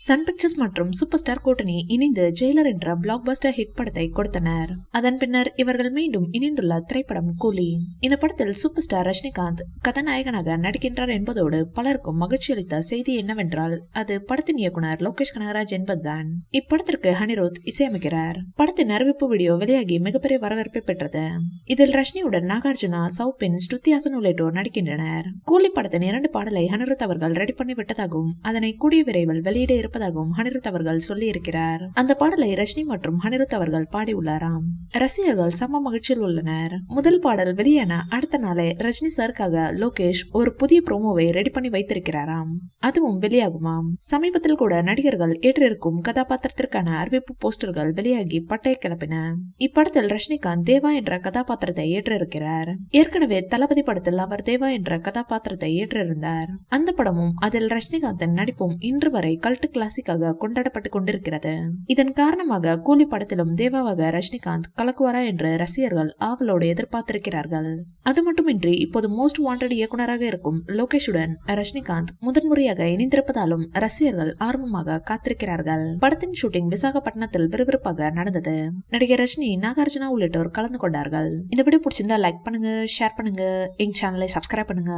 Sun pictures மற்றும் super star கூட்டணி இணைந்து ஜெயிலர் என்ற பிளாக் பஸ்டர் ஹிட் படத்தை கொடுத்தனர். அதன் பின்னர் இவர்கள் மீண்டும் இணைந்துள்ள திரைப்படம் கூலி. இந்த படத்தில் சூப்பர் ஸ்டார் ரஜினிகாந்த் கதாநாயகனாக நடிக்கின்றார் என்பதோடு பலருக்கும் மகிழ்ச்சி அளித்த செய்தி என்னவென்றால் அது படத்தின் இயக்குனர் லோகேஷ் கனகராஜ் என்பதுதான். இப்படத்திற்கு அனிருத் இசையமைக்கிறார். படத்தின் அறிவிப்பு வீடியோ வெளியாகி மிகப்பெரிய வரவேற்பை பெற்றது. இதில் ரஜினியுடன் நாகார்ஜுனா, சௌபின், ஸ்ருதி ஹாசன் உள்ளிட்டோர் நடிக்கின்றனர். கூலி படத்தின் 2 பாடலை அனிருத் அவர்கள் ரெடி பண்ணி விட்டதாகவும் அதனை கூடிய விரைவில் வெளியிட இருப்பதாகவும் அனிருத் அவர்கள் சொல்லி இருக்கிறார். அந்த பாடலை ரஜினி மற்றும் அனிருத் அவர்கள் பாடியுள்ளாராம். ரசிகர்கள் சம மகிழ்ச்சியில் உள்ளனர். முதல் பாடல் வெளியான அடுத்த நாளே ரஜினி சாருக்காக லோகேஷ் ஒரு புதிய ப்ரோமோவை ரெடி பண்ணி வைத்திருக்கிறாராம். அதுவும் வெளியாகுமாம். சமீபத்தில் கூட நடிகர்கள் ஏற்றிருக்கும் கதாபாத்திரத்திற்கான அறிவிப்பு போஸ்டர்கள் வெளியாகி பட்டைய கிளப்பின. இப்படத்தில் ரஜினிகாந்த் தேவா என்ற கதாபாத்திரத்தை ஏற்றிருக்கிறார். ஏற்கனவே தளபதி படத்தில் அவர் தேவா என்ற கதாபாத்திரத்தை ஏற்றிருந்தார். அந்த படமும் அதில் ரஜினிகாந்தின் நடிப்பும் இன்று வரை கல்ட் கிளாசிக்காக கொண்டாடப்பட்டு கொண்டிருக்கிறது. இதன் காரணமாக கூலி படத்திலும் தேவாவாக ரஜினிகாந்த் கலக்குவாரா என்று ரசிகர்கள் ஆவலோடு எதிர்பார்த்திருக்கிறார்கள். அது மட்டுமின்றி இப்போது மோஸ்ட் வாண்டட் இயக்குனராக இருக்கும் லோகேஷுடன் ரஜினிகாந்த் முதன்முறையாக இணைந்திருப்பதாலும் ரசிகர்கள் ஆர்வமாக காத்திருக்கிறார்கள். படத்தின் ஷூட்டிங் விசாகப்பட்டினத்தில் விறுவிறுப்பாக நடந்தது. நடிகர் ரஜினி, நாகார்ஜுனா உள்ளிட்டோர் கலந்து கொண்டார்கள். இந்த வீடியோ பிடிச்சிருந்தா லைக் பண்ணுங்க, ஷேர் பண்ணுங்க, எங்க சேனலை சப்ஸ்கிரைப் பண்ணுங்க.